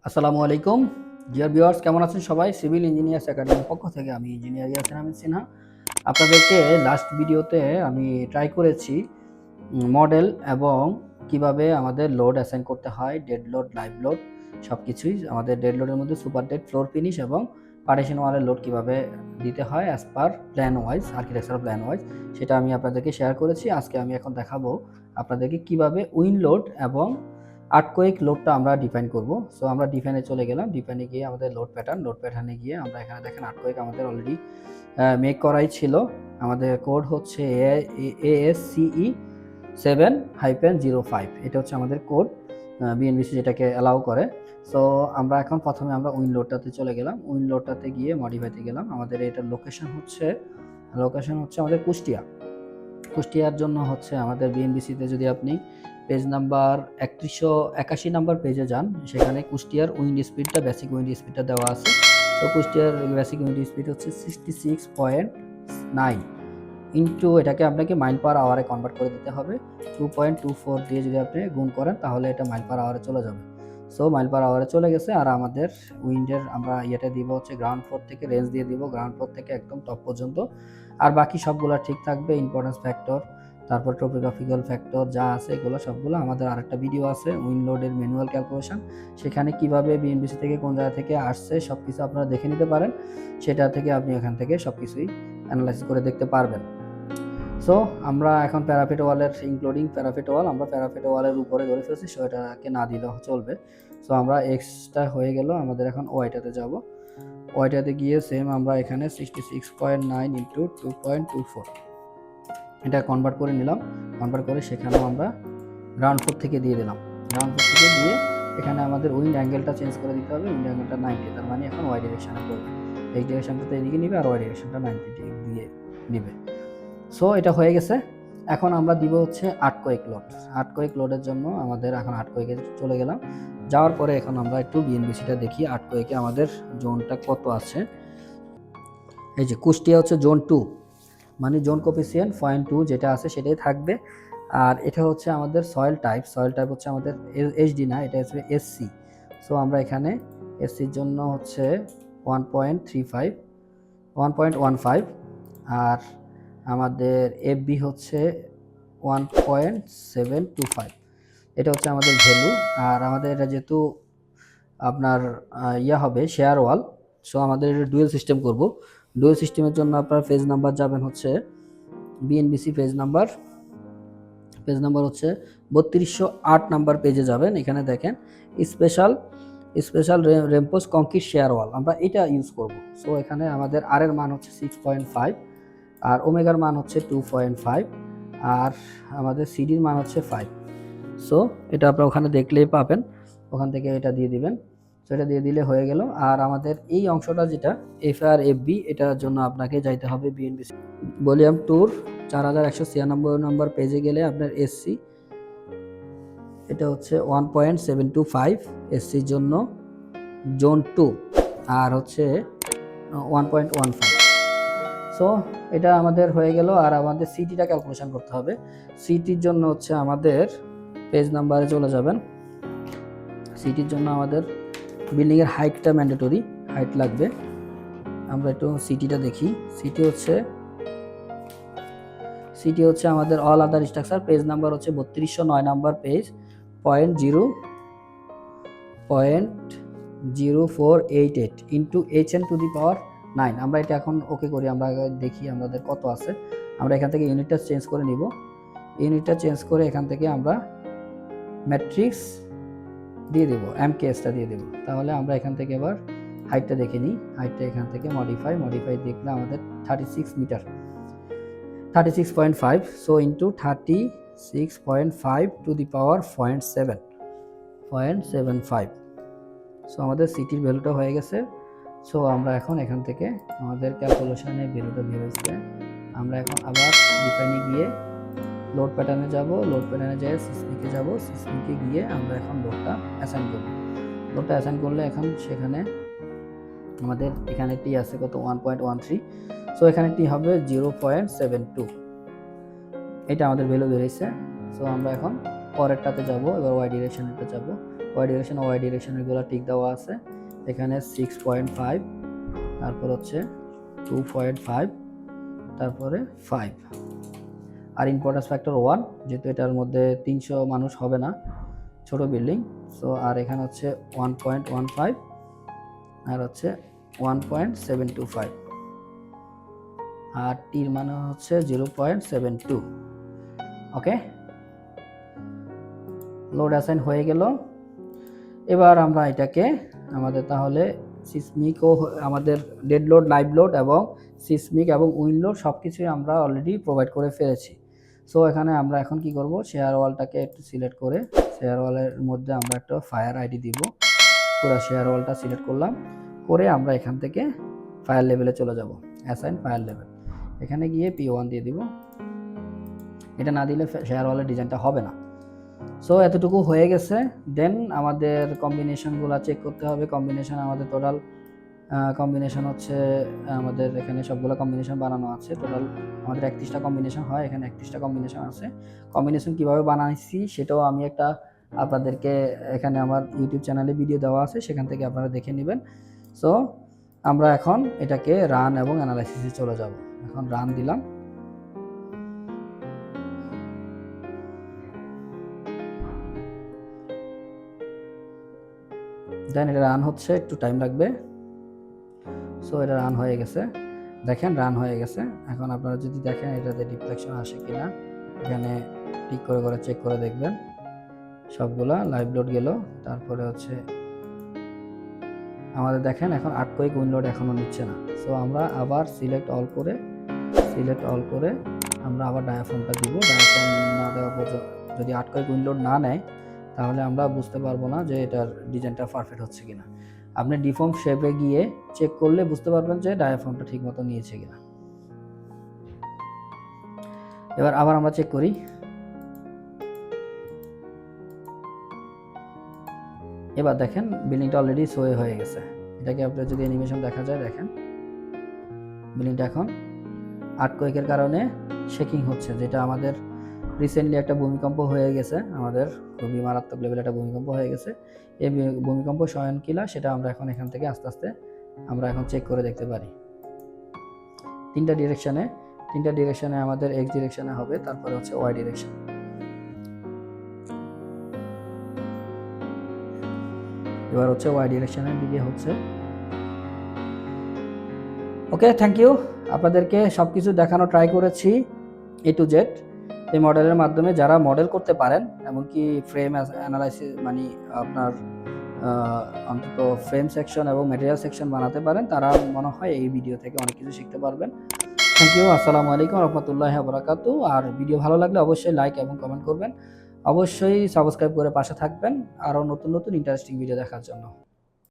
আসসালামু আলাইকুম dear viewers, কেমন আছেন সবাই? সিভিল ইঞ্জিনিয়ার্স একাডেমির পক্ষ থেকে আমি ইঞ্জিনিয়ার ইয়াসিন আহমেদ সিনহা আপনাদেরকে লাস্ট ভিডিওতে আমি ট্রাই করেছি মডেল এবং কিভাবে আমাদের লোড অ্যাসাইন করতে হয়, ডেড লোড, লাইভ লোড সব কিছুই। আমাদের ডেড লোডের মধ্যে সুপার ডেড, ফ্লোর ফিনিশ এবং পার্টিশন ওয়ালের লোড কিভাবে দিতে হয় as per plan wise, architectural plan wise, সেটা আমি আপনাদেরকে শেয়ার করেছি। আজকে আমি এখন দেখাবো আপনাদেরকে কিভাবে উইন্ড লোড এবং আর্থকোয়েক লোডটা আমরা ডিফাইন করব। সো আমরা ডিফাইনে চলে গেলাম। ডিফাইনে গিয়ে আমাদের লোড প্যাটার্নে গিয়ে আমরা এখানে দেখেন আর্থকোয়েক আমাদের অলরেডি মেক করাই ছিল। আমাদের কোড হচ্ছে ASCE 7-05, এটা হচ্ছে আমাদের কোড, বিএনবিসি যেটাকে অ্যালাউ করে। সো আমরা এখন প্রথমে আমরা উইন্ড লোডটাতে চলে গেলাম। উইন্ড লোডটাতে গিয়ে মডিফাইতে গেলাম। আমাদের এটার লোকেশন হচ্ছে আমাদের কুষ্টিয়ার জন্য হচ্ছে আমাদের বিএনবিসিতে যদি আপনি পেজ নাম্বার 3181 নাম্বার পেজে যান, সেখানে কুষ্টিয়ার উইন্ড স্পিডটা, বেসিক উইন্ড স্পিডটা দেওয়া আছে। তো কুষ্টিয়ার বেসিক উইন্ড স্পিড হচ্ছে 66.9 ইন্টু, এটাকে আপনাকে মাইল পার আওয়ারে কনভার্ট করে দিতে হবে। 2.24 দিয়ে যদি আপনি গুণ করেন তাহলে এটা মাইল পার আওয়ারে চলে যাবে। সো মাইল পার আওয়ারে চলে গেছে। আর আমাদের উইন্ডের আমরা ইয়েটা দিব হচ্ছে গ্রাউন্ড ফ্লোর থেকে, রেঞ্জ দিয়ে দিব গ্রাউন্ড ফ্লোর থেকে একদম টপ পর্যন্ত। আর বাকি সবগুলো ঠিক থাকবে, ইম্পর্টেন্স ফ্যাক্টর, তারপর টোপোগ্রাফিক্যাল ফ্যাক্টর যা আছে এগুলো সবগুলো আমাদের আরেকটা ভিডিও আছে উইন্ড লোডের ম্যানুয়াল ক্যালকুলেশন, সেখানে কিভাবে বিএনবিসি থেকে কোন জায়গা থেকে আসছে সব কিছু আপনারা দেখে নিতে পারেন। সেটা থেকে আপনি এখান থেকে সব কিছুই অ্যানালাইসিস করে দেখতে পারবেন। সো আমরা এখন প্যারাফিট ওয়ালের ইনক্লুডিং প্যারাফিট ওয়াল, আমরা প্যারাফিট ওয়ালের উপরে ধরে ফেলছি, সো এটাকে না দিলেও চলবে। সো আমরা এক্সটা হয়ে গেল, আমাদের এখন ওয়াইটাতে যাব। ওয়াইটাতে গিয়ে সেম আমরা এখানে 66.9 ইন্টু 2.24 এটা কনভার্ট করে নিলাম। কনভার্ট করে সেখানেও আমরা গ্রাউন্ড ফ্লোর থেকে দিয়ে দিলাম। গ্রাউন্ড ফ্লোর থেকে দিয়ে এখানে আমাদের উইন্ড অ্যাঙ্গেলটা চেঞ্জ করে দিতে হবে। উইন্ড অ্যাঙ্গেলটা 90, তার মানে এখন ওয়াই ডিরেকশনে করবে। এই ডিরেকশনটা তো এদিকে নিবে আর ওয়াই ডিরেকশনটা 90 দিয়ে নিবে। সো এটা হয়ে গেছে। এখন আমরা দিব হচ্ছে আর্থকোয়েক লোড। আর্থকোয়েক লোডের জন্য আমাদের এখন আর্থকোয়েকে চলে গেলাম। যাওয়ার পরে এখন আমরা একটু বিএনবিসিটা দেখি আর্থকোয়েকে আমাদের জোনটা কত আছে। এই যে কুষ্টিয়া হচ্ছে জোন 2, মানে জোন কোফিসিয়েন্ট 0.2 যেটা আছে সেটাই থাকবে। আর এটা হচ্ছে আমাদের সয়েল টাইপ হচ্ছে আমাদের এইচডি না, এটা হচ্ছে এসসি। সো আমরা এখানে এসসির জন্য হচ্ছে 1.15 আর আমাদের এফবি হচ্ছে 1.725, এটা হচ্ছে আমাদের ভ্যালু। আর আমাদের এটা যেহেতু আপনার হবে শেয়ার ওয়াল, সো আমাদের ডুয়েল সিস্টেম করব। ডুয়েল সিস্টেমের জন্য আপনার পেজ নাম্বার যাবেন হচ্ছে বিএনবিসি পেজ নাম্বার হচ্ছে 3208 নাম্বার পেজে যাবেন। এখানে দেখেন স্পেশাল রেম্পোস কংক্রিট শেয়ার ওয়াল, আমরা এটা ইউজ করব। সো এখানে আমাদের আর এর মান হচ্ছে 6.5 আর ওমেগার মান হচ্ছে 2.5 আর আমাদের সিডির মান হচ্ছে 5। সো এটা আপনারা ওখানে দেখলেই পাবেন, ওখান থেকে এটা দিয়ে দিবেন। সো এটা দিয়ে দিলে হয়ে গেল। আর আমাদের এই অংশটা যেটা এফআর এফবি, এটার জন্য আপনাকে যাইতে হবে বিএনবিসি ভলিউম ট্যুর 4196 নম্বর পেজে গেলে আপনার এসসি, এটা হচ্ছে 1.725 এসসির জন্য জোন 2 আর হচ্ছে 1.15। সো এটা আমাদের হয়ে গেল। আর আমাদের সিটিটা ক্যালকুলেশন করতে হবে। সিটির জন্য হচ্ছে আমাদের পেজ নাম্বারে চলে যাবেন। সিটির জন্য আমাদের বিল্ডিংয়ের হাইটটা ম্যান্ডেটরি, হাইট লাগবে। আমরা একটু সিটিটা দেখি। সিটি হচ্ছে আমাদের all other structure, page number হচ্ছে 3209 number page, 0.0488 into HN to the power 9। আমরা এটা এখন ওকে করি, আমরা দেখি আমাদের কত আছে। আমরা এখান থেকে ইউনিটটা চেঞ্জ করে নিব। ইউনিটটা চেঞ্জ করে এখান থেকে আমরা ম্যাট্রিক্স দিয়ে দেবো, এমকেএসটা দিয়ে দেবো। তাহলে আমরা এখান থেকে এবার হাইটটা দেখে নিই। হাইটটা এখান থেকে মডিফাই দেখলে আমাদের 36 metre, 36.5। So into 36.5 to the power 0.75। So আমাদের সিটির ভ্যালুটা হয়ে গেছে। সো আমরা এখন এখান থেকে আমাদের ক্যালকুলেশনের ভ্যালুটা বের হয়েছে। আমরা এখন আবার ডিফাইনে গিয়ে লোড প্যাটার্নে যাব। লোড প্যাটার্নে যেয়ে সিসমিকে যাব। সিসমিকে গিয়ে আমরা এখন লোডটা অ্যাসাইন করব। লোডটা অ্যাসাইন করলে এখন সেখানে আমাদের এখানে টি আছে কত 1.13। সো এখানে টি হবে 0.72, এটা আমাদের ভ্যালু বেরিয়েছে। সো আমরা এখন পরেরটাতে যাব, এবার ওয়াই ডিরেকশনেরটা যাব। ওয়াই ডিরেকশনেরগুলো ঠিক দেওয়া আছে। এখানে 6.5, তারপর হচ্ছে 2.5, তারপরে 5, আর ইম্পর্টেন্স ফ্যাক্টর 1, যেহেতু এটার মধ্যে 300 মানুষ হবে না, ছোট বিল্ডিং। সো আর এখানে হচ্ছে 1.15 আর হচ্ছে 1.725, আর টির মানে হচ্ছে 0.72। ওকে, লোড অ্যাসাইন হয়ে গেল। এবার আমরা এটাকে আমাদের তাহলে সিসমিক ও আমাদের ডেড লোড, লাইভ লোড এবং সিসমিক এবং উইন্ড লোড সব কিছুই আমরা অলরেডি প্রোভাইড করে ফেলেছি। সো এখানে আমরা এখন কি করব, শেয়ার ওয়ালটাকে একটু সিলেক্ট করে শেয়ার ওয়ালের মধ্যে আমরা একটা ফায়ার আইডি দিব। পুরো শেয়ার ওয়ালটা সিলেক্ট করলাম, করে আমরা এখান থেকে ফায়ার লেভেলে চলে যাব, অ্যাসাইন ফায়ার লেভেল। এখানে গিয়ে P1 দিয়ে দিব। এটা না দিলে শেয়ার ওয়ালের ডিজাইনটা হবে না। সো এতটুকু হয়ে গেছে। দেন আমাদের কম্বিনেশনগুলো চেক করতে হবে। কম্বিনেশন আমাদের টোটাল কম্বিনেশন হচ্ছে আমাদের এখানে সবগুলো কম্বিনেশন বানানো আছে। টোটাল আমাদের 31টা কম্বিনেশন হয়, এখানে 31টা কম্বিনেশন আছে। কম্বিনেশন কিভাবে বানাইছি সেটাও আমি একটা আপনাদেরকে এখানে আমার ইউটিউব চ্যানেলে ভিডিও দেওয়া আছে, সেখান থেকে আপনারা দেখে নেবেন। সো আমরা এখন এটাকে রান এবং অ্যানালাইসিসে চলে যাব। এখন রান দিলাম। দেন এটা রান হচ্ছে, একটু টাইম লাগবে। সো এটা রান হয়ে গেছে, দেখেন রান হয়ে গেছে। এখন আপনারা যদি দেখেন এটাতে রিফ্লেকশন আসে কিনা, এখানে টিক করে করে চেক করে দেখবেন। সবগুলা লাইভ লোড গেল। তারপরে হচ্ছে আমাদের দেখেন এখন আর্টকোয়েক উইন্ড লোড এখনো নিচ্ছে না। সো আমরা আবার সিলেক্ট অল করে আমরা আবার ডায়াফ্রামটা দিব। ডায়াফ্রাম না দেওয়া পর্যন্ত যদি আর্টকোয়েক উইন্ড লোড না নেয় তাহলে আমরা বুঝতে পারবো না যে এটার ডিজাইনটা পারফেক্ট হচ্ছে কিনা। আপনি ডিফর্ম শেপে গিয়ে চেক করলে বুঝতে পারবেন যে ডায়াফ্রামটা ঠিক মতো নিয়েছে কিনা। এবার আবার আমরা চেক করি। এবার দেখেন বিল্ডিংটা অলরেডি শো হয়ে গেছে। এটাকে আপনার যদি অ্যানিমেশন দেখা যায়, দেখেন বিল্ডিংটা এখন আর্টকোয়েকের কারণে শেকিং হচ্ছে, যেটা আমাদের রিসেন্টলি একটা ভূমিকম্প হয়ে গেছে, আমাদের খুবই মারাত্মক লেভেলে একটা ভূমিকম্প হয়ে গেছে। এই ভূমিকম্প সয়ন কিনা সেটা আমরা এখন এখান থেকে আস্তে আস্তে আমরা এখন চেক করে দেখতে পারি। তিনটা ডিরেকশনে আমাদের এক্স ডিরেকশনে হবে, তারপরে হচ্ছে ওয়াই ডিরেকশন। এবার হচ্ছে ওয়াই ডিরেকশনের দিকে হচ্ছে। ওকে, থ্যাংক ইউ। আপনাদেরকে সব কিছু দেখানো ট্রাই করেছি A to Z। এই মডেলের মাধ্যমে যারা মডেল করতে পারেন, এমনকি ফ্রেম অ্যানালাইসিস মানে আপনার অন্তত ফ্রেম সেকশন এবং ম্যাটেরিয়াল সেকশন বানাতে পারেন, তারা মনে হয় এই ভিডিও থেকে অনেক কিছু শিখতে পারবেন। Thank you. আসসালামু আলাইকুম রহমতুল্লাহি ওয়া বারাকাতুহু। আর ভিডিও ভালো লাগলে অবশ্যই লাইক এবং কমেন্ট করবেন। অবশ্যই সাবস্ক্রাইব করে পাশে থাকবেন আরও নতুন নতুন ইন্টারেস্টিং ভিডিও দেখার জন্য।